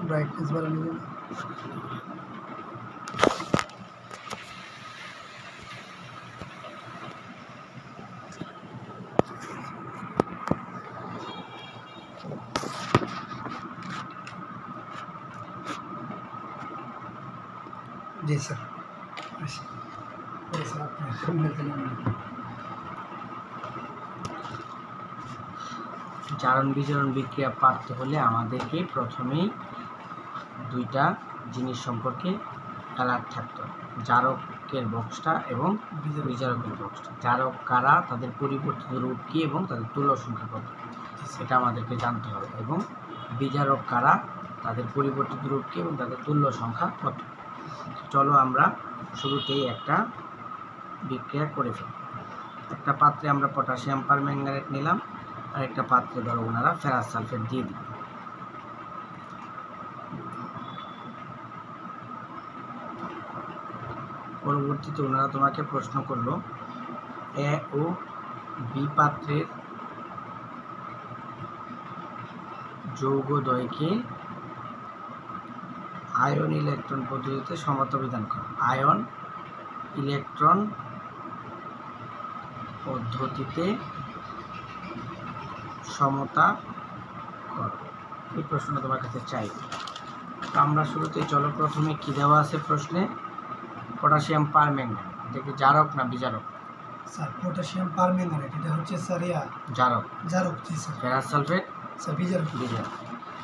Brightness वाला लीजिए जी sir. Sir आपने জারণ বিজারণ বিক্রিয়া পারতে হলে আমাদেরকে প্রথমেই দুইটা জিনিস সম্পর্কে অ্যালার্ট থাকতে হবে, জারকের বক্সটা এবং বিজারকের বক্সটা। জারক কারা, তাদের পরিবর্তিত রূপ কী এবং তাদের তুল্য সংখ্যা কত, সেটা আমাদেরকে জানতে হবে। এবং বিজারক কারা, তাদের পরিবর্তিত রূপ কী এবং তাদের তুল্য সংখ্যা কত। চলো আমরা শুরুতেই একটা বিক্রিয়া করে ফেলি। একটা পাত্রে আমরা পটাশিয়াম পারম্যাঙ্গানেট নিলাম, আর একটা পাত্রে ধরো ওনারা ফেরাস সালফেট দিয়ে দিই। পরবর্তীতে ওনারা তোমাকে প্রশ্ন করলো এ ও বি পাত্রের যৌগদ্বয়কে আয়ন ইলেকট্রন পদ্ধতিতে সমতা বিধান করো। আয়ন ইলেকট্রন পদ্ধতিতে সমতা করো, এই প্রশ্নটা তোমার কাছে চাই। তো আমরা শুরুতে চলো প্রথমে কী দেওয়া আছে প্রশ্নে, পটাশিয়াম পারম্যাঙ্গানেট। এটা কি জারক না বিজারক? স্যার পটাশিয়াম পারম্যাঙ্গানেট এটা হচ্ছে স্যার জারক। জারক জি স্যার। ফেরাস সালফেট স্যার বিজারক। বিজারক।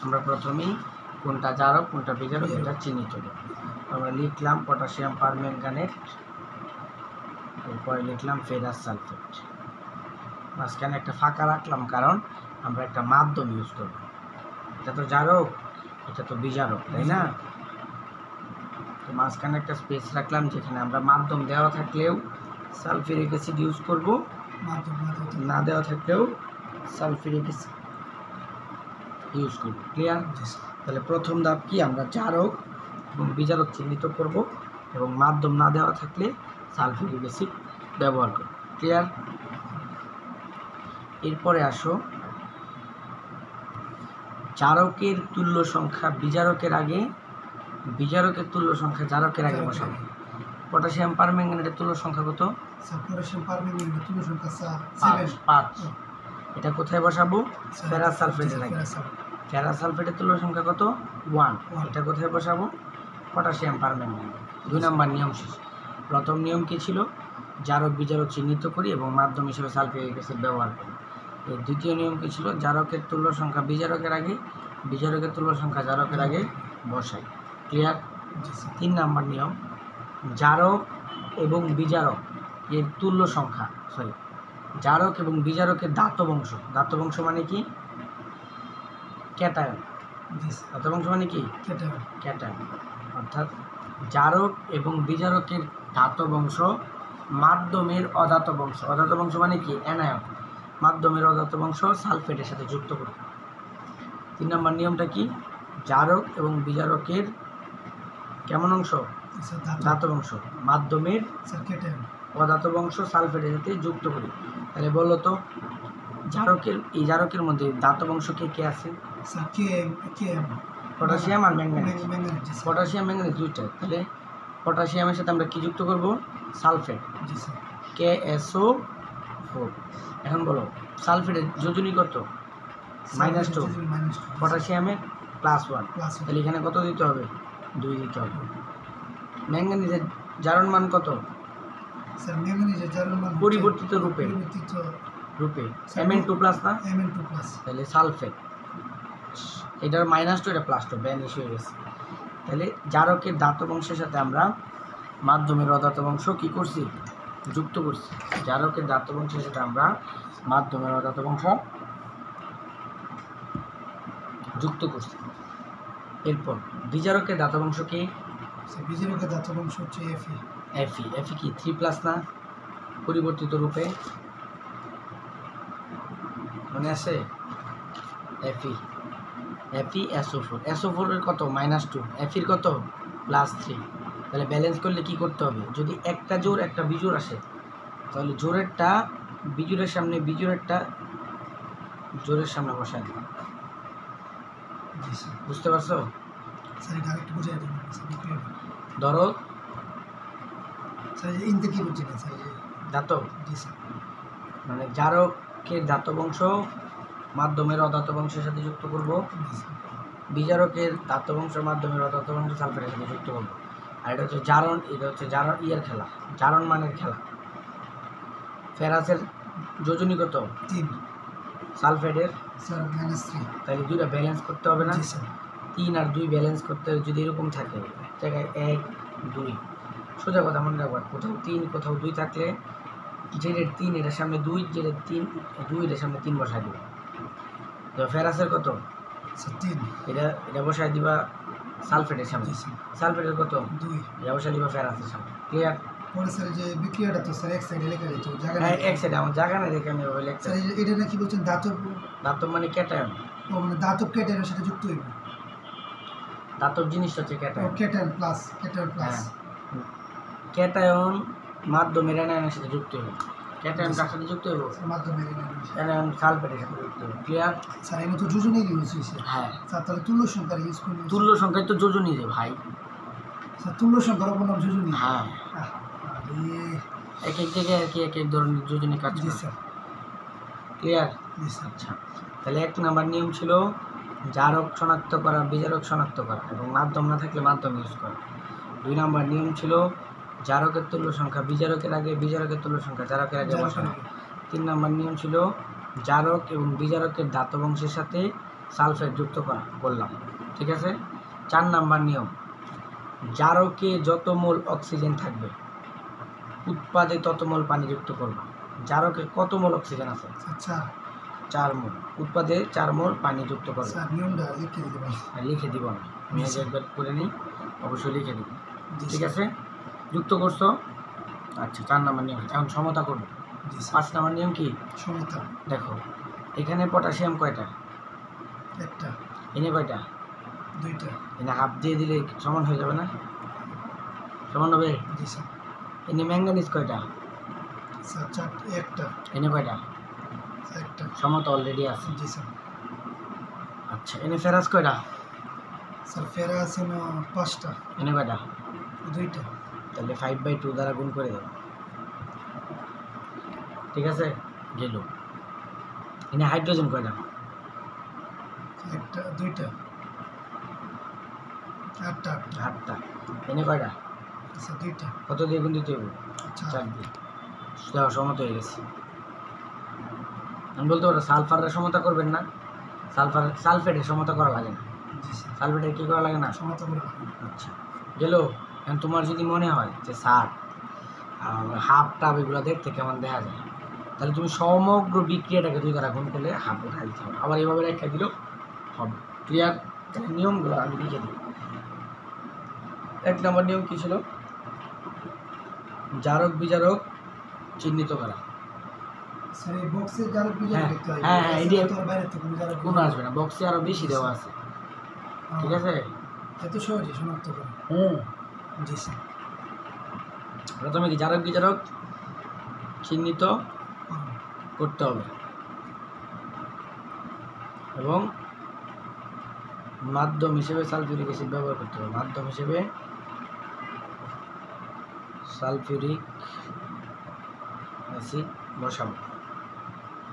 আমরা প্রথমেই কোনটা জারক কোনটা বিজারক এটা চিহ্নিত করব। আমরা লিখলাম পটাশিয়াম পারম্যাঙ্গানেট, এরপরে লিখলাম ফেরাস সালফেট, মাঝখানে একটা ফাঁকা রাখলাম কারণ আমরা একটা মাধ্যম ইউজ করব। এটা তো জারক, এটা তো বিজারক, তাই না? তো মাঝখানে একটা স্পেস রাখলাম যেখানে আমরা মাধ্যম দেওয়া থাকলেও সালফিউরিক অ্যাসিড ইউজ করব, না দেওয়া থাকলেও সালফিউরিক অ্যাসিড ইউজ করব। ক্লিয়ার? তাহলে প্রথম ধাপ কি, আমরা জারক এবং বিজারক চিহ্নিত করব এবং মাধ্যম না দেওয়া থাকলে সালফিউরিক অ্যাসিড ব্যবহার করব। ক্লিয়ার? এরপরে আসো জারকের তুল্য সংখ্যা বিজারকের আগে, বিজারকের তুল্য সংখ্যা জারকের আগে বসাবো। পটাশিয়াম পারম্যাঙ্গানেটের তুল্য সংখ্যা কত? পটাশিয়াম পারম্যাঙ্গানেটের তুল্য সংখ্যা 5। এটা কোথায় বসাবো? ফেরাস সালফেটের আগে। ফেরাস সালফেটের তুল্য সংখ্যা কত? 1। এটা কোথায় বসাবো? Potassium permanganate. 2 নম্বর নিয়ম শেষ। প্রথম নিয়ম কি ছিল? জারক বিজারক চিহ্নিত করি এবং মাধ্যম হিসেবে সালফিউরিক অ্যাসিড ব্যবহার করি। এর দ্বিতীয় নিয়ম কি ছিল? জারকের তুল্য সংখ্যা বিজারকের আগে, বিজারকের তুল্য সংখ্যা জারকের আগে বসাই। ক্লিয়ার? 3 নম্বর নিয়ম, জারক এবং বিজারক এর তুল্য সংখ্যা, জারক এবং বিজারকের দাতব অংশ। দাতব অংশ মানে কি? ক্যাটায়ন। দাতব অংশ মানে কি? ক্যাটায়ন। অর্থাৎ জারক এবং বিজারকের ধাতব অংশ মাধ্যমের অধাতব অংশ। অধাতব অংশ মানে কি? অ্যানায়ন। মাধ্যমের অধাতব অংশ সালফেটের সাথে যুক্ত করি। 3 নম্বর নিয়মটা কি? জারক এবং বিজারকের কেমন অংশ? ধাতব অংশ। মাধ্যমের অধাতব অংশ সালফেটের সাথে যুক্ত করি। তাহলে বলো তো জারকের, এই জারকের মধ্যে ধাতব অংশ কে কে আছে? পটাশিয়াম আর ম্যাঙ্গানিজ। পটাশিয়াম ম্যাঙ্গানিজ দুইটা। তাহলে পটাশিয়ামের সাথে আমরা কি যুক্ত করব? Sulphate, KSO4। এখন বলো সালফেটের যোজনী কত? -2। পটাশিয়ামের +1। তাহলে এখানে কত দিতে হবে? 2 দিতে হবে। ম্যাঙ্গানিজের জারণ মান কত? স্যার ম্যাঙ্গানিজের জারণ মান পরিবর্তিত রূপে Mn2+ না? Mn2+। তাহলে সালফেট, এটার -2 এটা +2 ব্যানিশ হয়ে গেছে। তাহলে জারকের ধাতব অংশের সাথে আমরা মাধ্যমের অধাতব অংশ কী করছি? যুক্ত করছি। জারকের ধাতব অংশের সাথে আমরা মাধ্যমের অধাতব অংশ যুক্ত করছি। এরপর বিজারকের ধাতব অংশ কি? বিজারকের ধাতব অংশ হচ্ছে Fe। Fe কি 3+ না? পরিবর্তিত রূপে মনে আছে? FeSO4। SO4 এর কত? -2। Fe এর কত? +3। তাহলে ব্যালেন্স করলে কি করতে হবে, যদি একটা জোড় একটা বিজোড় আসে তাহলে জোরেরটা বিজোড়ের সামনে, বিজোড়েরটা জোরের সামনে বসায় দিবে। জি স্যার। বুঝতে পারছো? স্যার এটা আরেকটু বুঝিয়ে দেবেন স্যার, বিক্রিয়া। ধরো স্যার এই যে ইনতে কি বুঝছেন স্যার? এই যে ধাতব, জি স্যার। মানে জারকের ধাতব অংশ মাধ্যমের অধাতব অংশের সাথে যুক্ত করব, জি স্যার। বিজারকের ধাতব অংশ মাধ্যমের অধাতব অংশ সালফেটের সাথে যুক্ত করব। আর এটা হচ্ছে জারণ, এটা হচ্ছে জারণ ইয়ের খেলা, জারণ মানের খেলা। ফেরাসের যোজনী কত? 3 সালফেটের স্যার -3। তাহলে দুইটা ব্যালেন্স করতে হবে না? জি স্যার। 3 আর 2 ব্যালেন্স করতে যদি এরকম থাকে, এক জায়গায় 1 2, সোজা কথা মনে রাখবা, কোথাও 3 কোথাও 2 থাকলে জেডের 3 এটার সামনে 2, জেডের 3 2 এটার সামনে 3 বসাই দিবা। তো ফেরাসের কত? স্যার 3। এটা এটা বসাই দিবা সালফেটের সামনে, জি স্যার। সালফেটের কত? 2। এটা বসাই দিবা ফেরাসের সামনে। ক্লিয়ার? পরে স্যার এই যে বিক্রিয়াটা তো স্যার এক সাইডে লেখা যেত, জায়গা হ্যাঁ, নেই। এক সাইডে আমার জায়গা না দেখে আমি ওই লিখতে। স্যার এই যে এটা নাকি বলছেন ধাতব, ধাতব মানে ক্যাটায়ন, ও মানে ধাতব ক্যাটায়নের সাথে যুক্ত হইবে। ধাতব জিনিসটা হচ্ছে ও cation. Cation plus, cation plus. হ্যাঁ, ক্যাটায়ন মাধ্যমের অ্যানায়নের সাথে যুক্ত হবে। ক্যাটায়ন কার সাথে যুক্ত হবে? মাধ্যমে অ্যানায়ন সালফেটের সাথে যুক্ত হবে। ক্লিয়ার? স্যার এনে তো যোজনী ইউজ হয়েছে। হ্যাঁ, স্যার তাহলে তুল্য সংখ্যার ইউজ করুন। তুল্য সংখ্যায় তো যোজনী রে ভাই। স্যার তুল্য সংখ্যার অপর যোজনী। হ্যাঁ, আরে এক এক জায়গায় আর কি এক এক ধরনের যোজনী কাজ জি করে। স্যার। ক্লিয়ার? জি স্যার। আচ্ছা, তাহলে 1 নাম্বার নিয়ম ছিল জারক শনাক্ত করা, বিজারক শনাক্ত করা এবং মাধ্যম না থাকলে মাধ্যম ইউজ করা। 2 নাম্বার নিয়ম ছিল জারকের তুল্য সংখ্যা বিজারকের আগে, বিজারকের তুল্য সংখ্যা জারকের আগে বসানো। 3 নাম্বার নিয়ম ছিল জারক এবং বিজারকের ধাতব অংশের সাথে সালফেট যুক্ত করলাম। ঠিক আছে? 4 নাম্বার নিয়ম, জারকে যত মোল অক্সিজেন থাকবে উৎপাদে তত মোল পানি যুক্ত করব। জারকে কত মোল অক্সিজেন আছে? আচ্ছা 4 মোল। উৎপাদে 4 মোল পানি যুক্ত করব। স্যার নিয়মটা লিখে দিতে পারি? লিখে দিব আমি আগে একবার করে নিই, অবশ্যই লিখে দিব। জি ঠিক স্যার। আছে? যুক্ত করছো? আচ্ছা, 4 নাম্বার নিয়ম। এখন সমতা করবো। জি স্যার। 5 নাম্বার নিয়ম কি? সমতা। দেখো, এখানে পটাশিয়াম কয়টা? একটা, এনে কয়টা? 2টা। এনে হাফ দিয়ে দিলে সমান হয়ে যাবে না? সমান হবে? জি স্যার। এনে ম্যাঙ্গানিজ কয়টা? স্যার 4, একটা। এনে কয়টা? স্যার একটা। সমতা অলরেডি আছে। জি স্যার। আচ্ছা, এনে ফেরাস কয়টা? স্যার ফেরা আছে না 5টা। এনে কয়টা? 2টা। তাহলে 5/2 দ্বারা গুণ করে দেব। ঠিক আছে? গেল। এনে হাইড্রোজেন কয়টা? একটা, 2টা। 8টা। 8টা। এনে কয়টা? স্যার 2টা। কত দিয়ে গুণ দিতে হবে? 4 দিয়ে। দেখো, সমতা হয়ে গেছে। আমি বলতে পারো সালফারের সমতা করবেন না, সালফেটের সমতা করা লাগে না। জি স্যার। সালফেটের কী করা লাগে না? সমতা করে। আচ্ছা, গেল। এখন তোমার যদি মনে হয় যে স্যার হাফ টাপ এগুলো দেখতে কেমন দেখা যায়, তাহলে তুমি সমগ্র বিক্রিয়াটাকে 2 দ্বারা গুণ করলে হাফ উঠা দিতে হবে। আবার এইভাবে রেখে দিলেও হবে। ক্লিয়ার? নিয়মগুলো আমি লিখে দিই। 1 নম্বর নিয়ম কী ছিল? জারক বিজারক চিহ্নিত করা। স্যার এই বক্সে যারা বিজয় হ্যাঁ, দেখতে হয়, হ্যাঁ, হ্যাঁ, এই যে- তো বাইরে থেকে যারা কোনো আসবে না, বক্সে আরও বেশি দেওয়া আছে। ঠিক আছে? এত সহজে শনাক্ত করে। জি স্যার। প্রথমে কি জারক বিজারক চিহ্নিত করতে হবে এবং মাধ্যম হিসেবে সালফিউরিক অ্যাসিড ব্যবহার করতে হবে। মাধ্যম হিসেবে সালফিউরিক অ্যাসিড বসাবো।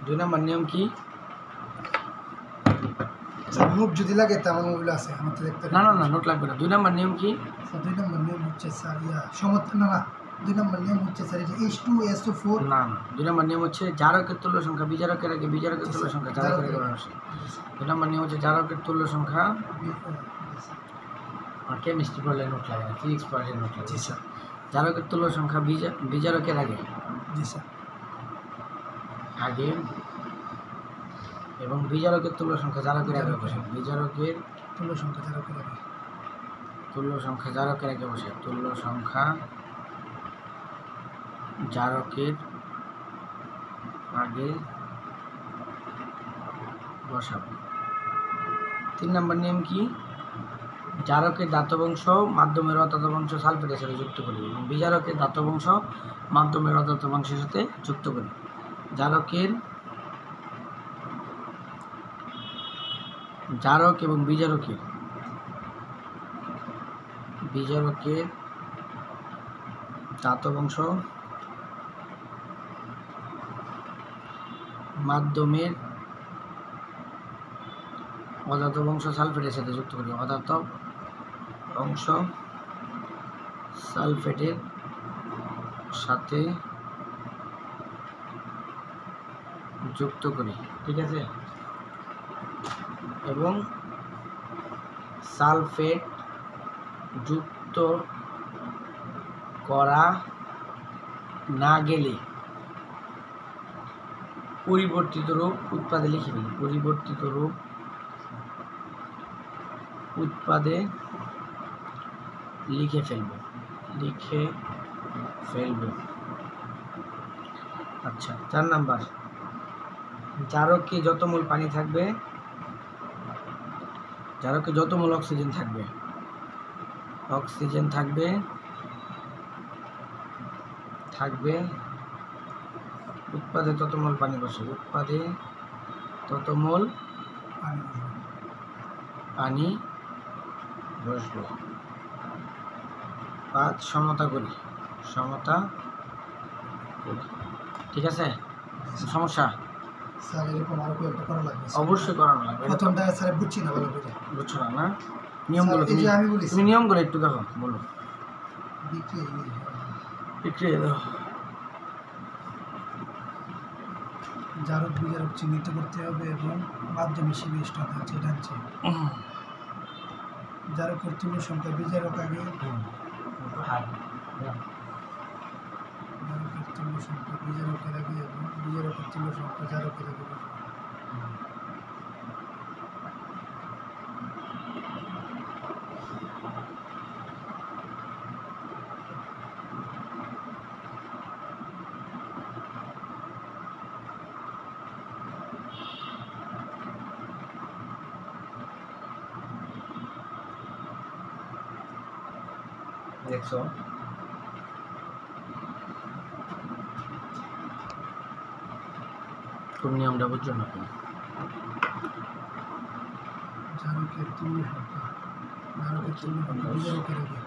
2 নম্বর নিয়ম কি? স্যার নোট যদি লাগে তেমন ওগুলো আছে আমার তো দেখতে না, নোট লাগবে না। 2 নম্বর নিয়ম কি? স্যার 2 নম্বর নিয়ম হচ্ছে স্যার সমতা না 2 নম্বর নিয়ম হচ্ছে স্যার এই যে H2SO4। না, 2 নম্বর নিয়ম হচ্ছে জারকের তুল্য সংখ্যা বিজারকের আগে, বিজারকের তুল্য সংখ্যা জারকের আগে বসে। 2 নম্বর নিয়ম হচ্ছে জারকের তুল্য সংখ্যা। আর কেমিস্ট্রি পড়লে নোট লাগে না, ফিজিক্স পড়লে নোট লাগে। জি স্যার। জারকের তুল্য সংখ্যা বিজারকের আগে জি স্যার। এবং বিজারকের তুল্য সংখ্যা জারকের আগে বসে। বিজারকের তুল্য সংখ্যা যারা করে তুল্য সংখ্যা জারকের আগে বসে। তুল্য সংখ্যা জারকের আগে বসাবো। 3 নম্বর নিয়ম কি? জারকের ধাতব অংশ মাধ্যমের অধাতব অংশ সালফেটের সাথে যুক্ত করি এবং বিজারকের ধাতব অংশ মাধ্যমের অধাতব অংশের সাথে যুক্ত করি। জারক এবং বিজারকের ধাতব অংশ মাধ্যমের অধাতব অংশ সালফেটের সাথে যুক্ত করি। অধাতব অংশ সালফেটের সাথে যুক্ত করি, ঠিক আছে? এবং সালফেট যুক্ত করা না গেলে পরিবর্তিত রূপ উৎপাদে লিখে ফেলি। পরিবর্তিত রূপ উৎপাদে লিখে ফেলব। আচ্ছা, 4 নাম্বার, জারকে যত মোল পানি থাকবে, জারকে যত মোল অক্সিজেন থাকবে উৎপাদে তত মোল পানি বসে। উৎপাদে তত মোল পানি বসবে। 5 সমতা করি, ঠিক আছে? সমস্যা স্যার এরকম আরো একটা করা লাগবে। অবশ্যই করানো লাগবে। প্রথমটা স্যার বুঝছি না ভালো করে। বুঝছো না? নিয়মগুলো তুমি নিয়মগুলো একটু দেখো, বলো। বিক্রিয়া দাও। জারক বিজারক চিহ্নিত করতে হবে এবং মাধ্যম হিসেবে স্টার্ট হচ্ছে, এটা হচ্ছে জারকের তুল্য সংখ্যা বিজারক আগে, জারকের তুল্য সংখ্যা বিজারকের আগে এবং বিজারকের তুল্য সংখ্যা জারকের আগে বসবে। দেখছো? কোন নিয়মটা বুঝছো না? জারকের তুল্য সংখ্যা বিজারকের আগে।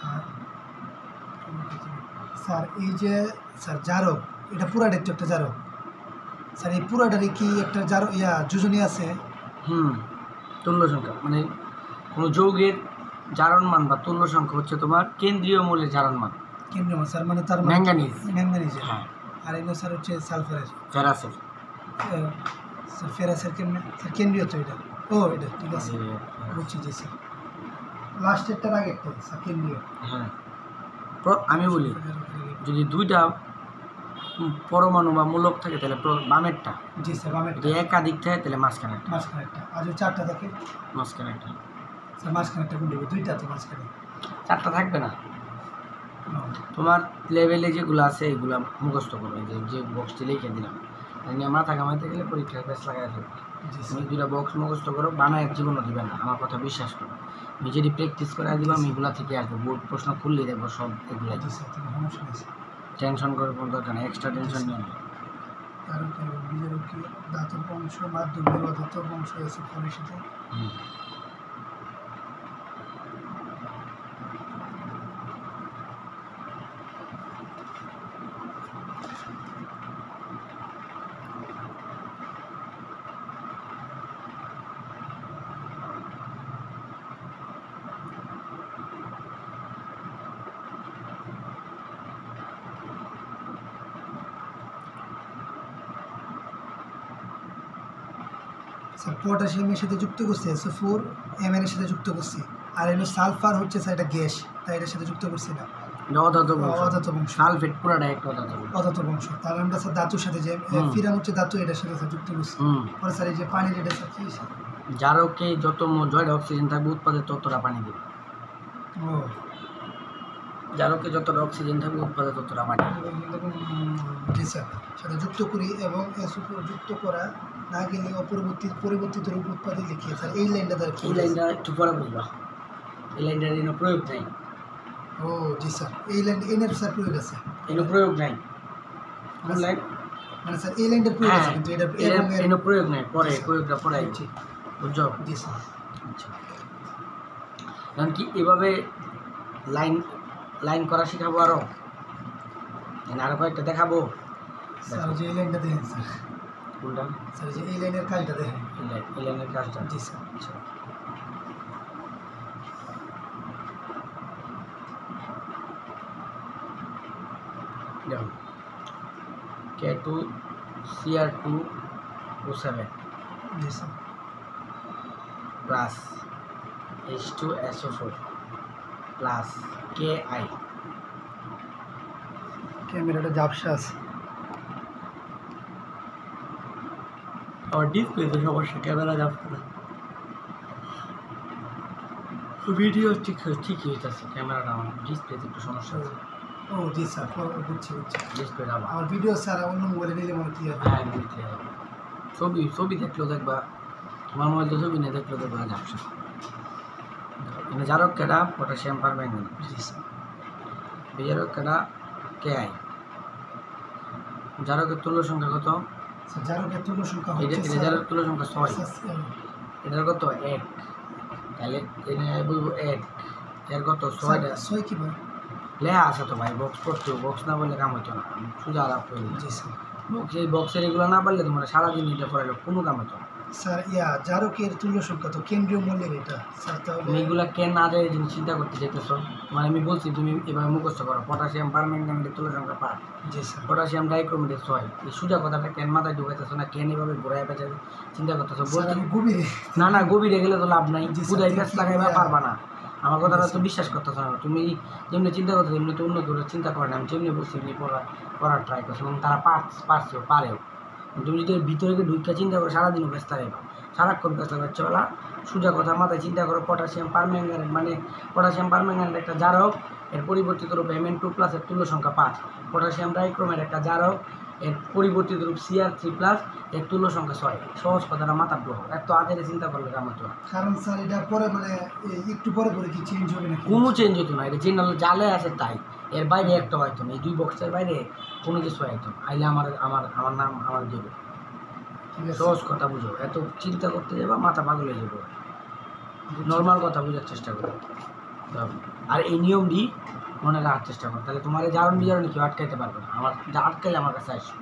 আর স্যার এই যে স্যার জারক, এটা পুরাটা তো একটা জারক স্যার, এই পুরাটারই কি একটা জারক যোজনী আছে? তুল্য সংখ্যা মানে কোনো যৌগের জারণ মান বা তুল্য সংখ্যা হচ্ছে তোমার কেন্দ্রীয় মৌলের জারণ মান। কেন্দ্রীয় মান স্যার মানে তার ম্যাঙ্গানিজ। হ্যাঁ। আর এগুলো স্যার হচ্ছে সালফারের, ফেরাসের। স্যার ফেরাসের কেমনে স্যার? কেন্দ্রীয় তো এটা। ও এটা ঠিক আছে, বুঝছি জি স্যার। লাস্টেরটার আগে একটা স্যার কেন্দ্রীয়। হ্যাঁ, আমি বলি যদি দুইটা পরমাণু বা মূলক থাকে তাহলে বামেরটা। জি স্যার, বামেরটা। যদি একাধিক থাকে তাহলে মাঝখানেরটা। আর যদি 4টা থাকে মাঝখানেরটা। স্যার মাঝখানেরটা কোনটা? দুইটা তো মাঝখানে। 4টা থাকবে না। তোমার লেভেলে যেগুলো আছে এগুলো মুখস্থ করো, যে বক্সটি লিখে দিলাম, নিয়ে মাথা ঘামাইতে গেলে পরীক্ষার পেস লাগাই ফেলবে। তুমি 2টা বক্স মুখস্থ করো, বানায় জীবনও দিবে না, আমার কথা বিশ্বাস করো। আমি যদি প্র্যাকটিস করে দিবা আমি এগুলা থেকে আসবো, বোর্ড প্রশ্ন খুললেই দেখবো সব এগুলো। টেনশন করার কোনো দরকার নেই, এক্সট্রা টেনশন নিয়ে নেই। ধাতব অংশ মাধ্যমের অধাতব অংশ আছে ফলের সাথে। স্যার পটাশিয়ামের সাথে যুক্ত করছি SO4 Mn এর সাথে যুক্ত করছি, আর এর সালফার হচ্ছে স্যার এটা গ্যাস, তাই এটার সাথে যুক্ত করছি না। অধাতব অংশ, সালফেট পুরোটা একটা অধাতব অংশ। তাহলে আমরা স্যার ধাতুর সাথে যে ফিরাম হচ্ছে ধাতু, এটার সাথে স্যার যুক্ত করছি। পরে স্যার এই যে পানির এটা স্যার কি স্যার? জারকে যত জড় অক্সিজেন থাকবে উৎপাদে ততটা পানি দেবে। ও জারকে যতটা অক্সিজেন থাকবে উৎপাদে ততটা মাটি। জি স্যার, সাথে যুক্ত করি এবং যুক্ত করা না গেলে পরিবর্তিত রূপ উৎপাদে লিখি স্যার। এই লাইনটা তার এই লাইনটা একটু পরে বুঝবা, এই লাইনটার কোনো প্রয়োগ নাই। ও জি স্যার, এই লাইন এনের স্যার প্রয়োগ আছে, কোনো প্রয়োগ নাই। কোন লাইন? মানে স্যার এই লাইনটার প্রয়োগ আছে কিন্তু এটা এর প্রয়োগ নাই, পরে প্রয়োগটা পরে আইছে, বুঝছো? জি স্যার। আচ্ছা, কারণ কি এভাবে লাইন করা শেখাবো আরো, আরো কয়েকটা দেখাবো। স্যার যে এই লাইনটা দেখেন স্যার। কোনটা? স্যার যে এই লাইনের কাজটা দেখেন। এই লাইনের কাজটা। জি স্যার। আচ্ছা, দেখো K2 Cr2O7 জি sir. Plus H2SO4 plus Ki। ক্যামেরাটা ঝাপসা আছে। আমার ডিসপ্লেতে সমস্যা, ক্যামেরা যাচ্ছে না, ভিডিও ঠিকই হইতেছে, ক্যামেরাটা আমার ডিসপ্লেতে একটু সমস্যা আছে। ও জি স্যার, বুঝছি। ডিসপ্লেটা আমার ভিডিও স্যার অন্য মোবাইলে নিলে মনে ক্লিয়ার। হ্যাঁ ক্লিয়ার হবে। ছবি দেখলেও দেখবা, তোমার মোবাইল তো ছবি না দেখলেও দেখবা ঝাপসা। মানে জারক কেডা পটাশিয়াম পারম্যাঙ্গানেট, জি স্যার। বিজারক কেডা Ki। জারকের তুল্য সংখ্যা কত? স্যার জারকের তুল্য সংখ্যা এটা হচ্ছে স্যার জারকের তুল্য সংখ্যা 6, এটার কত 1, তাহলে এনে বলবো 1, এর কত 6টা 6 কি ভাই? লেখা আছে তো ভাই, বক্স করতে, বক্স না বললে কাম হতো না, সোজা আলাপ করে দিই। জি স্যার। বক্স এই বক্সের এগুলো না পারলে তোমার সারাদিন এটা করালে কোনো কাম হতো না। স্যার জারকের তুল্য সংখ্যা তো কেন্দ্রীয় মূল্যের এটা স্যার, তাহলে তুমি এগুলা কেন না যায় জিনিস চিন্তা করতে যেতেছো? মানে আমি বলছি তুমি এভাবে মুখস্থ করো, পটাশিয়াম পারম্যাঙ্গানেটের তুল্য সংখ্যা 5, জি স্যার। পটাশিয়াম ডাইক্রোমেটের 6। এই সোজা কথাটা কেন মাথায় ঢুকাইতেছো না, কেন এভাবে ঘুরাই পেঁচে চিন্তা করতেছো? বলতে গভীরে না গভীরে গেলে তো লাভ নাই, জি স্যার, বুঝাই পেঁচ লাগাইবা পারবা না। আমার কথাটা জি তো বিশ্বাস করতেছো না, তুমি যেমনি চিন্তা করতেছো এমনি তো অন্য কেউ চিন্তা করে না। আমি যেমনি বলছি এমনি পড়ার ট্রাই করছি এবং তারা পারেও। তুমি যদি ভিতরে ঢুকে চিন্তা করো সারাদিনও ব্যস্ত লাগাইবা, সারাক্ষণ ব্যস্ত বাচ্চাবেলা। সোজা কথা মাথায় চিন্তা করো, পটাশিয়াম পারম্যাঙ্গানেট মানে পটাশিয়াম পারম্যাঙ্গানেট একটা জারক, এর পরিবর্তিত রূপ Mn2+ এর তুল্য সংখ্যা 5। পটাশিয়াম ডাইক্রোমেট একটা জারক, এর পরিবর্তিত রূপ Cr3+, এর তুল্য সংখ্যা 6। সহজ কথাটা মাথার গ্রহ, এত আগে চিন্তা করলে কাম হতো না। কারণ স্যার এটা পরে মানে একটু পরে কি চেঞ্জ হবে নাকি? কোনো চেঞ্জ হতো না, এটা জেনারেল জালে আছে তাই, এর বাইরে একটা হয়তো না, এই 2 বক্সের বাইরে কোনো কিছু হয়তো না। আইলে আমার নাম আমার দেবে, সহজ কথা বুঝো, এত চিন্তা করতে যাবা মাথা পাগল হয়ে যাবো। নর্মাল কথা বোঝার চেষ্টা করো, আর এই নিয়মটি মনে রাখার চেষ্টা করো, তাহলে তোমার এই জারণ বিজারণে কেউ আটকাইতে পারবে না। আমার যা আটকাইলে আমার কাছে আসো,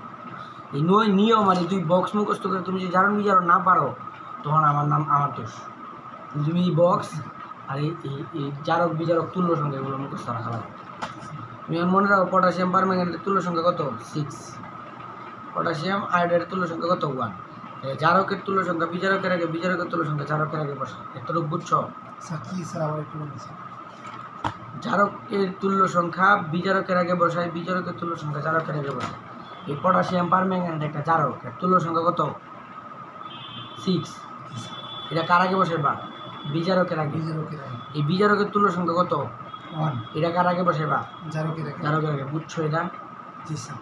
এই নিয়ম আর এই 2 বক্স মুখস্থ করে তুমি যদি জারণ বিজারণ না পারো তখন আমার দোষ। তুমি এই বক্স আর এই জারক বিজারক তুল্য সংখ্যা এগুলো মুখস্থ রাখা লাগবে। তুমি মনে রাখো পটাশিয়াম পারম্যাঙ্গানেটের তুল্য সংখ্যা কত? 6। পটাশিয়াম আয়োডাইডের তুল্য সংখ্যা কত? 1। জারকের তুল্য সংখ্যা বিজারকের আগে, বিজারকের তুল্য সংখ্যা জারকের আগে বসে। এতটুকু বুঝছো? স্যার কি স্যার আবার একটু বলুন স্যার। জারকের তুল্য সংখ্যা বিজারকের আগে বসায়, বিজারকের তুল্য সংখ্যা জারকের আগে বসায়। এই পটাশিয়াম পারম্যাঙ্গানেট একটা জারক, এর তুল্য সংখ্যা কত? 6। এটা কার আগে বসে? বা বিজারকের আগে। এই বিজারকের তুল্য সংখ্যা কত? 1। এটা কার আগে বসে? বা জারকের আগে। বুঝছো এটা? জি স্যার।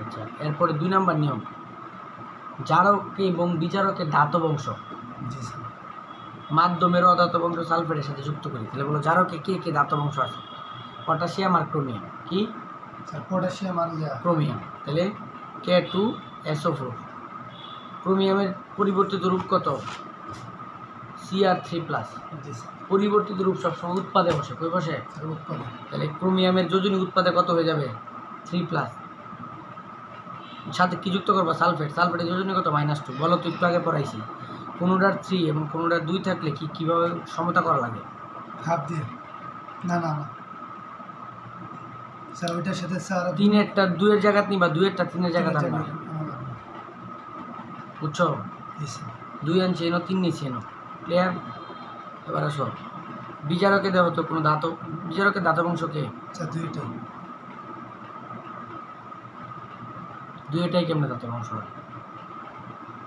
আচ্ছা, এরপরে 2 নম্বর নিয়ম, জারক এবং বিজারকের ধাতব অংশ জি স্যার মাধ্যমের অধাতব অংশ সালফেটের সাথে যুক্ত করি। তাহলে বলো জারকে কে ধাতব অংশ আছে? পটাশিয়াম আর ক্রোমিয়াম। কি? স্যার পটাশিয়াম আর ক্রোমিয়াম। তাহলে K2SO4। ক্রোমিয়ামের পরিবর্তিত রূপ কত? Cr3+। জি স্যার। পরিবর্তিত রূপ সবসময় উৎপাদে বসে, কই বসে? উৎপাদন। তাহলে ক্রোমিয়ামের যোজনী উৎপাদে কত হয়ে যাবে? 3+। সাথে কি যুক্ত করবো? সালফেটের যোজনী কত? -2। বলো তো, একটু আগে পড়াইছি। কোনোটার 3 এবং কোনোটার 2 থাকলে কীভাবে সমতা করা লাগে? হাফ দিয়ে। না স্যার ওইটার সাথে স্যার 3-এরটা 2-এর জায়গায় নিবা, 2-এরটা 3-এর জায়গায় আনবা। বুঝছো? 2 আনছি এনো, 3 নিচ্ছি এনো। ক্লিয়ার? এবার আসো, বিজারকে দেওয়া হতো কোনো বিজারকের ধাতব অংশ কে? স্যার দুইটাই কেমনে ধাতব অংশ হয়?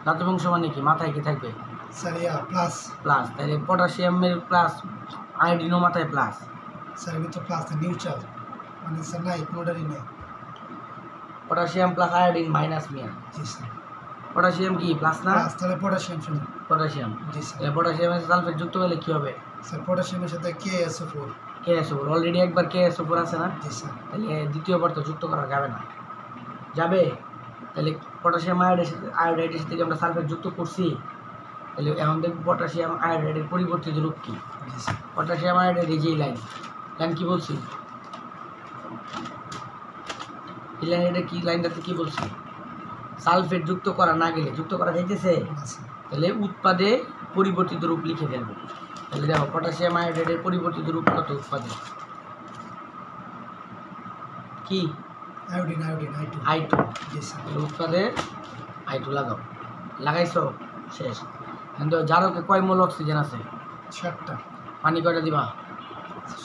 ধাতব অংশ মানে কি? মাথায় কি থাকবে? Sir plus. তাহলে পটাশিয়ামের প্লাস, আয়োডিনও মাথায় প্লাস। স্যার এটা প্লাস নিউট্রাল। মানে স্যার নাই কোনোটারই নেই। পটাশিয়াম প্লাস আয়োডিন মাইনাস মিয়া। জি স্যার। পটাশিয়াম কি প্লাস না? প্লাস তাহলে পটাশিয়াম শুনুন। পটাশিয়াম। জি স্যার। তাহলে পটাশিয়ামের সালফেট যুক্ত হলে কি হবে? স্যার পটাশিয়ামের সাথে KSO4। KSO4 অলরেডি একবার KSO4 আছে না? জি স্যার। তাহলে দ্বিতীয়বার তো যুক্ত করা যাবে না। যাবে? তাহলে পটাশিয়াম আয়োডাইডের সাথে আমরা সালফেট যুক্ত করছি, তাহলে এখন দেখব পটাশিয়াম আয়োডাইডের পরিবর্তিত রূপ কি। জি স্যার। পটাশিয়াম আয়োডাইড এই যে লাইন কি বলছি? এই লাইনটা কি, লাইনটাতে কি বলছি? সালফেট যুক্ত করা না গেলে, যুক্ত করা যাইতেছে, না স্যার। তাহলে উৎপাদে পরিবর্তিত রূপ লিখে ফেলবো। তাহলে দেখো পটাশিয়াম আয়োডাইডের পরিবর্তিত রূপ কত উৎপাদে? কি? Iodine I2। I2। জি স্যার। তাহলে উৎপাদে I2 লাগাও। লাগাইছো? শেষ। কিন্তু জারকে কয় মোল অক্সিজেন আছে? 7টা। পানি কয়টা দিবা?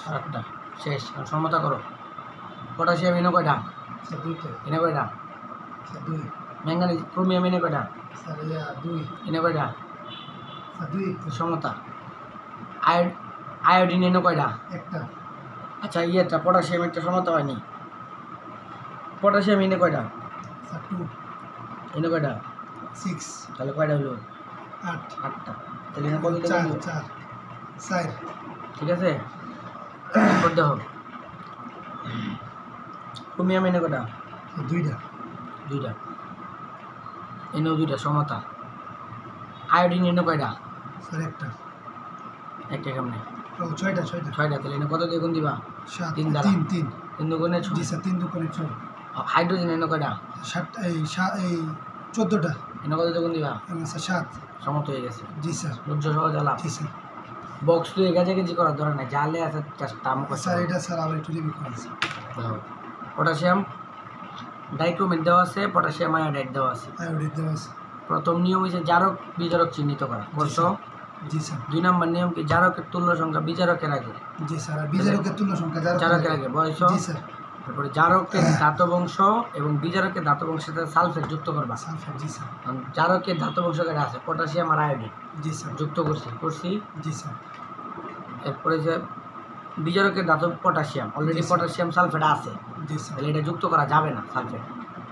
7টা। শেষ। এখন সমতা করো। পটাশিয়াম এনে কয়টা? স্যার 2টা। এনে কয়টা? স্যার 2। ম্যাঙ্গানিজ ক্রোমিয়াম এনে কয়টা? স্যার 2। এনে কয়টা? স্যার 2। সমতা। আয়োডিন এনে কয়টা? একটা। আচ্ছা ইয়েটা পটাশিয়াম একটা সমতা হয়নি। পটাশিয়াম এনে কয়টা? স্যার 2। এনে কয়টা? 6। তাহলে কয়টা হলো? 8। 8টা। তাহলে এনে কত 4 দেবো? 4 4। ঠিক আছে, এরপর দেখো ক্রোমিয়াম এনে কয়টা? 2টা। 2টা। এনেও 2টা সমতা। আয়োডিন এনে কয়টা? স্যার একটা। একটা কেমনে? ও 6টা। 6টা। তাহলে এনে কত দিয়ে গুণ দিবা? 7। 3 দ্বারা। 3 3 দুগুণে জি 6। স্যার 3 দুগুণে 6। হাইড্রোজেন এনে কয়টা? 7 এই 14টা। এনে কত দিয়ে গুণ দিবা? স্যার 7। সমত হয়ে গেছে। জি স্যার। বুঝছো সহজ আলাপ। জি স্যার। বক্স তো এগাজি করার ধরে না, জালে আছে দাম কত? স্যার এটা স্যার আবার একটু রিভিউ করেন স্যার। দেখো পটাশিয়াম ডাইক্রোমেট দেওয়া আছে, পটাশিয়াম আয়োডাইড দেওয়া আছে। আয়োডিন দেওয়া আছে। প্রথম নিয়ম হচ্ছে জারক বিজারক চিহ্নিত করা, করছো? জি স্যার। 2 নম্বর নিয়ম কি? জারকের তুল্য সংখ্যা বিজারকের আগে। জি স্যার। আর বিজারকের তুল্য সংখ্যা জারকের আগে বয়স। জি স্যার। তারপরে জারকের ধাতব অংশ এবং বিজারকের ধাতব অংশের সাথে সালফেট যুক্ত করবা। সালফেট। জি স্যার। কারণ জারকের ধাতব অংশ কেটে আছে পটাশিয়াম আর আয়োডিন জি স্যার। যুক্ত করছি। জি স্যার। এরপরে যে বিজারকের ধাতব পটাশিয়াম, অলরেডি জি স্যার। পটাশিয়াম সালফেট আছে, জি স্যার। তাহলে এটা যুক্ত করা যাবে না সালফেট।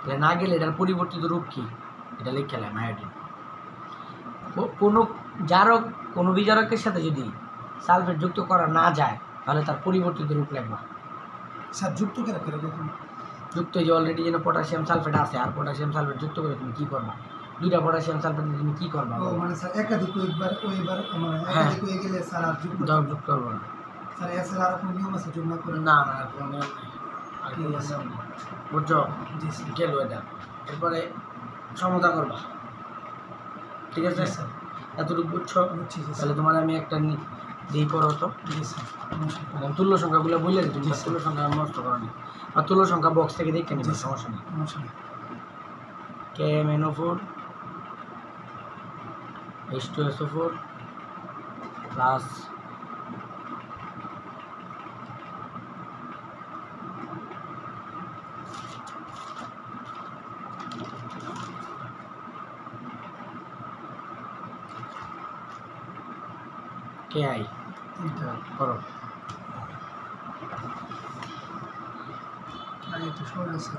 তাহলে না গেলে এটার পরিবর্তিত রূপ কি এটা লিখে খেলাম আয়োডিন। কোনো জারক কোনো বিজারকের সাথে যদি সালফেট যুক্ত করা না যায় তাহলে তার পরিবর্তিত রূপ লাগবে। স্যার যুক্ত করে দেখুন। যুক্ত যে অলরেডি যেন পটাশিয়াম সালফেট আছে, আর পটাশিয়াম সালফেট যুক্ত করে তুমি কী করবা? 2টা পটাশিয়াম সালফেট তুমি কী করবা? ও মানে স্যার একাধিক ওইবার মানে হ্যাঁ। একাধিক হয়ে গেলে স্যার আর যুক্ত যুক্ত করবো না। স্যার এছাড়া আর কোনো নিয়ম আছে যোগ না করে? না আর কোনো নিয়ম নেই, আর কোনো নিয়ম নেই। বুঝছো? জি স্যার। গেল এটা। এরপরে সমতা করবা, ঠিক আছে? জি স্যার। এতটুকু বুঝছো? বুঝছি জি স্যার। তাহলে তোমার আমি একটা দিই করো তো। জি স্যার। মানে তুল্য সংখ্যাগুলো বললে দিই, তুমি তুল্য সংখ্যা নষ্ট করো নি, আর তুল্য সংখ্যা বক্স থেকে দেখে নিবে, সমস্যা নেই। KMNO4 H2SO4 প্লাস KI করো। একটু সহজ আছে।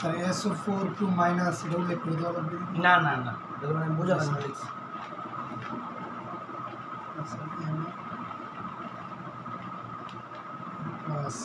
স্যার SO4 টু মাইনাস এটা উল্লেখ করে দেওয়া লাগবে না না না, এটা মানে বোঝানোর জন্য লিখছি। আচ্ছা m প্লাস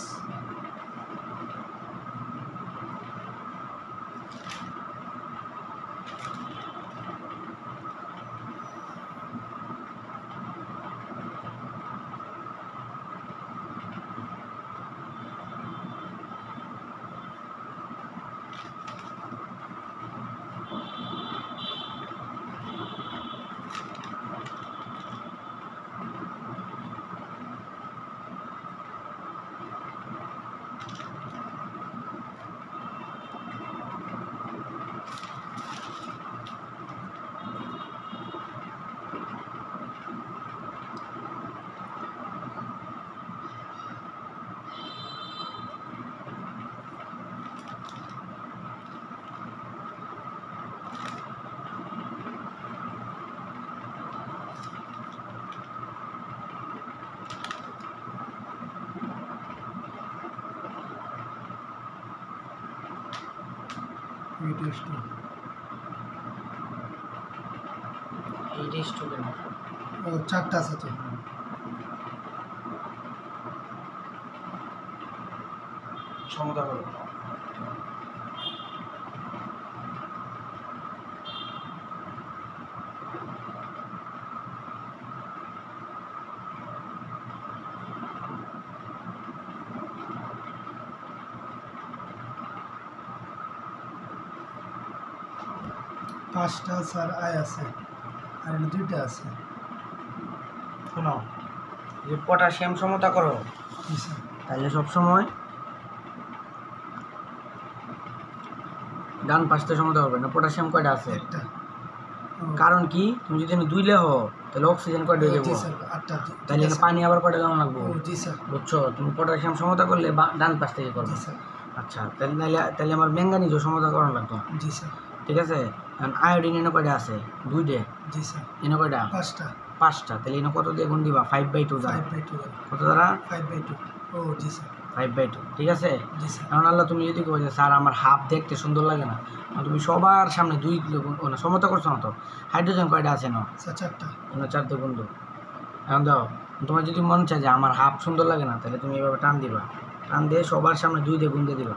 এইটা স্টুডেন্ট ও চারটা আছে তো সমতা করো। পাঁচটা স্যার আয় আছে আর এটা দুইটা আছে শোনো, যে পটাশিয়াম সমতা করো জি স্যার তাহলে সবসময় ডান পাশটা সমতা করবে না। পটাশিয়াম কয়টা আছে? একটা কারণ কি, তুমি যদি দুই লেহ তাহলে অক্সিজেন কয়টা হয়ে যাবো, জি স্যার আটটা তাহলে এখানে পানি আবার কয়টা দেওয়া লাগবো, ও জি স্যার বুঝছো? তুমি পটাশিয়াম সমতা করলে ডান পাশ থেকে করবে। জি স্যার আচ্ছা, তাহলে আমার ম্যাঙ্গানিজও সমতা করানো লাগতো, জি স্যার ঠিক আছে? কারণ আয়োডিন এনে কয়টা আছে? দুইটে। জি স্যার এনে কয়টা? পাঁচটা পাঁচটা। তাহলে এনে কত দিয়ে গুণ দিবা? 5/2 দ্বারা। 5/2 কত দ্বারা? 5/2 ও জি স্যার 5/2, ঠিক আছে? জি স্যার এখন আল্লাহ তুমি যদি কো যে স্যার আমার হাফ দেখতে সুন্দর লাগে না, তুমি সবার সামনে 2 কিলো গুণ সমতা করছো না তো? হাইড্রোজেন কয়টা আছে না? স্যার চারটা এনে 4 দিয়ে গুণ দাও। এখন দাও, তোমার যদি মন চায় যে আমার হাফ সুন্দর লাগে না, তাহলে তুমি এভাবে টান দিবা, টান দিয়ে সবার সামনে 2 দিয়ে গুণ দিয়ে দিবা।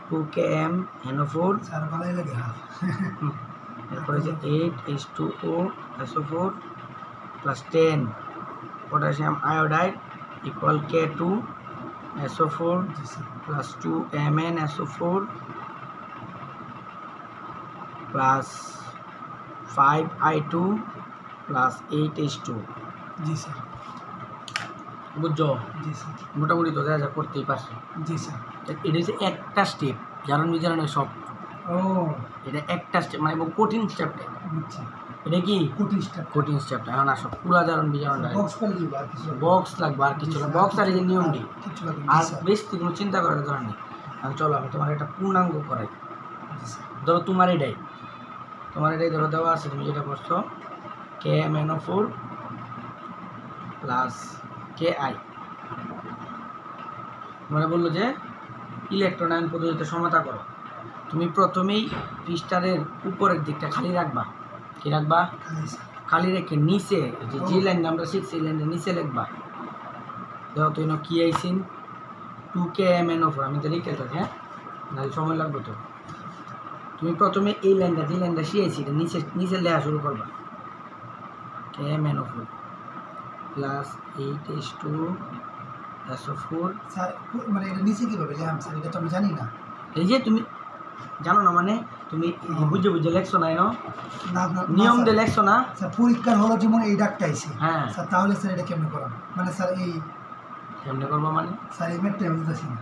2Km NO4, স্যার ভালোই লাগে হাফ এরপরে যে 8H2O SO4 plus 10 potassium iodide equal K2 SO4 জি sir plus 2Mn SO4 plus 5I2 plus 8H2। জি স্যার বুঝছো? জি স্যার মোটামুটি তো যা করতেই পারছো। জি স্যার এটা হচ্ছে একটা স্টেপ, জারণ বিজারণের সব। ও এটা একটা স্টেপ মানে এবং কঠিন স্টেপটা। বুঝছি এটা কি কোটিশটা কঠিন স্টেপটা। এখন আসো পুরা জারণ বিজারণটা। বক্স পেলে দিব আর কিছু বক্স লাগবে আর কিছু না, বক্স আর এই যে নিয়মটি কিছু লাগবে আর জি স্যার বেশি কোনো চিন্তা করার দরকার নেই। এখন চলো আমি তোমার একটা পূর্ণাঙ্গ করাই। জি স্যার ধরো তোমার এটাই ধরো দেওয়া আছে, তুমি যেটা করছো KMNO4 প্লাস KI, মানে বললো যে ইলেকট্রন আয়ন পদ্ধতিতে সমতা করো। তুমি প্রথমেই পৃষ্ঠারের উপরের দিকটা খালি রাখবা। কি রাখবা? খালি স্যার খালি রেখে নিচে যে লাইনটা আমরা শিখছি এই লাইনটা নিচে লিখবা। দেখো তুই কি আইসিন 2KMNO4, আমি তো লিখে থাকি, হ্যাঁ নাহলে সময় লাগবে তো। তুমি প্রথমে এই লাইনটা যে লাইনটা শিখেছি এটা নিচে লেখা শুরু করবা। KMNO4 plus 8H2 SO4। Sir মানে এটা নিচে কীভাবে লেখাম স্যার এটা তো আমি জানি না এই যে তুমি জানো না, মানে তুমি বুঝে বুঝে লেখছো না, না না নিয়ম স্যার। দিয়ে লেখছো না। স্যার পরীক্ষার হলো যেমন এই ডাকটা আইছে হ্যাঁ, স্যার তাহলে স্যার এটা কেমনে করাম মানে স্যার এই কেমনে করবো মানে স্যার এই ম্যাটটা আমি বুঝতেছি না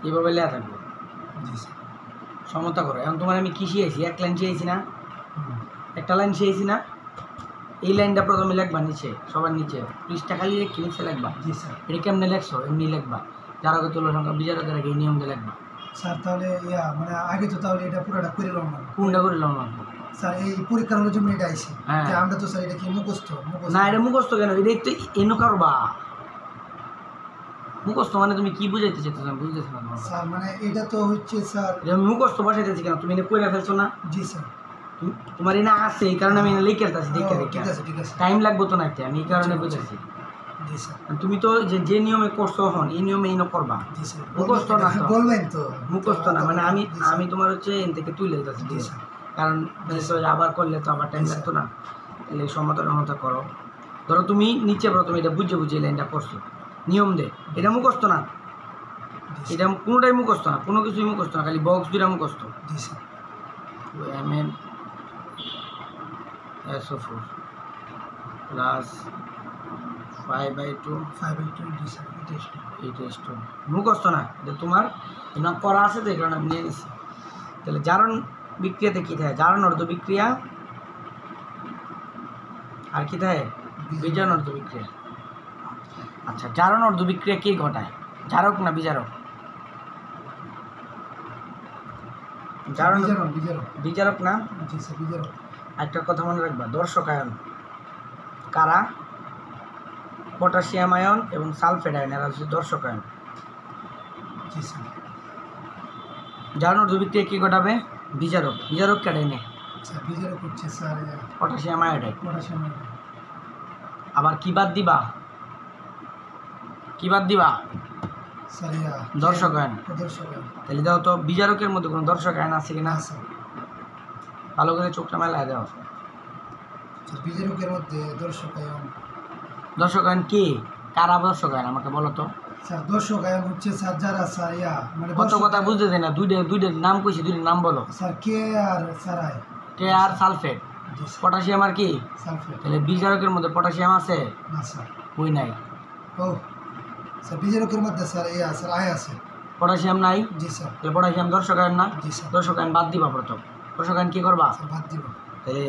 এইভাবে লেখা থাকবে। জি স্যার সমতা করো। এখন তোমার আমি কি শিখেছি? এক লাইন শিখেছি না, একটা লাইন শিখেছি না। এই লাইনটা প্রথমে লিখবা নিচে, সবার নিচে পৃষ্ঠা খালি রেখে নিচে লিখবা। জি স্যার এটা কেমনে লেখছো? এমনি লিখবা। যার আগে তুলো সংখ্যা বিজার আগে এই নিয়ম দিয়ে লিখবা। স্যার তাহলে মানে আগে তো তাহলে এটা পুরোটা করে লম না কোনটা করে লম না স্যার এই পরীক্ষার হওয়ার জন্য এটা আইছে হ্যাঁ। যে আমরা তো স্যার এটা কি মুখস্থ না এটা মুখস্থ কেন এটা তো এনো কারবা মুখস্থ মানে তুমি কি বুঝাইতে চাইছো আমি বুঝতেছি না তোমার কথা। স্যার মানে এটা তো হচ্ছে স্যার এটা আমি মুখস্থ বসাইতেছি কেন তুমি এনে কইরা ফেলছো না জি স্যার তোমার এনে আছে এই কারণে আমি এনে লিখে আসছি দেখে ও, দেখে ঠিক আছে টাইম লাগবে তো না একটা আমি এই কারণে বুঝাইছি জি স্যার তুমি তো যে নিয়মে করছো হন এই নিয়মে ইনো করবা জি স্যার মুখস্থ না তো বলবেন তো মুখস্থ না মানে আমি জি স্যার। আমি তোমার হচ্ছে এন থেকে তুলে দিতেছি জি স্যার কারণ আবার করলে তো আবার টাইম জি, লাগতো না তাহলে সমাধান করো ধরো তুমি নিচে প্রথমে এটা বুঝে বুঝে লাইনটা করছো নিয়ম দে এটা মুখস্থ না জি এটা কোনোটাই মুখস্থ না কোনো কিছুই মুখস্থ না খালি বক্স দুটা মুখস্থ জি sir M N SO4 plus 5/2 5/2 জি স্যার এটা এইট মুখস্থ না এটা তোমার এটা করা আছে তো এই কারণে আমি নিয়ে নিচ্ছি তাহলে জারণ বিক্রিয়াতে কী থাকে জারণ অর্ধ বিক্রিয়া আর কি থাকে বিজারণ অর্ধ বিক্রিয়া আচ্ছা জারণ অর্ধ বিক্রিয়া কে ঘটায় জারক না বিজারক জারণ বিজারণ বিজারক না জি স্যার বিজারণ একটা কথা মনে রাখবা দর্শকায়ন কারা পটাশিয়াম আয়ন এবং সালফেট আয়ন এরা হচ্ছে দর্শকায়ন জি স্যার জারণ অর্ধ বিক্রিয়া কী ঘটাবে বিজারক বিজারক কেটে নে স্যার বিজারণ হচ্ছে স্যার পটাশিয়াম আয়োডাইড পটাশিয়াম আবার কি বাদ দিবা কি বাদ দিবা স্যার দর্শকায়ন দর্শকায়ন তাহলে দাও তো বিজারকের মধ্যে কোনো দর্শকায়ন আছে কিনা না স্যার ভালো করে চোখটা মেলায় দাও স্যার বিজারকের মধ্যে দর্শকায়ন দর্শকায়ন কে কারা দর্শকায়ন আমাকে বলো তো স্যার দর্শকায়ন হচ্ছে স্যার যারা স্যার মানে কত কথা বুঝতে দেয় না দুইটার নাম কইছি দুইটার নাম বলো স্যার কে আর স্যার আই কে আর সালফেট জি স্যার পটাশিয়াম আর কি সালফেট তাহলে বিজারকের মধ্যে পটাশিয়াম আছে না স্যার ওই নাই ও স্যার বিজারকের মধ্যে স্যার স্যার আই আছে পটাশিয়াম নাই জি স্যার তাহলে পটাশিয়াম দর্শকায়ন না জি স্যার দর্শকায়ন বাদ দিবা প্রথম দর্শকায়ন কি করবা স্যার বাদ দিব তাহলে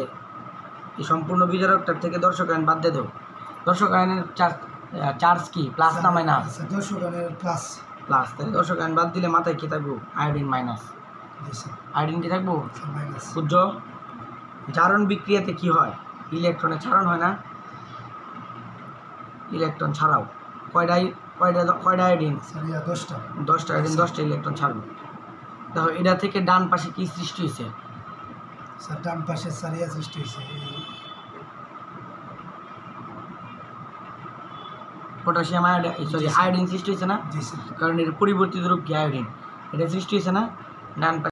এই সম্পূর্ণ বিজারকটার থেকে দর্শকায়ন বাদ দিয়ে দেও দর্শকায়নের চার্জ কি প্লাস না মাইনাস স্যার দর্শকায়নের প্লাস প্লাস তাহলে দর্শকায়ন বাদ দিলে মাথায় কি থাকবো আয়োডিন মাইনাস জি স্যার আয়োডিন কি থাকবো স্যার মাইনাস বুঝছো জারণ বিক্রিয়াতে কি হয় ইলেকট্রনের ছাড়ন হয় না ইলেকট্রন ছাড়াও কয়টা আয়োডিন স্যার 10টা 10টা আয়োডিন 10টা ইলেকট্রন ছাড়বে দেখো এটা থেকে ডান পাশে কি সৃষ্টি হয়েছে স্যার ডান পাশে স্যার সৃষ্টি হয়েছে পটাশিয়াম আয়োডিন সরি আয়োডিন সৃষ্টি হয়েছে না জি স্যার কারণ এর পরিবর্তিত রূপ কি আয়োডিন এটা সৃষ্টি হয়েছে না ডান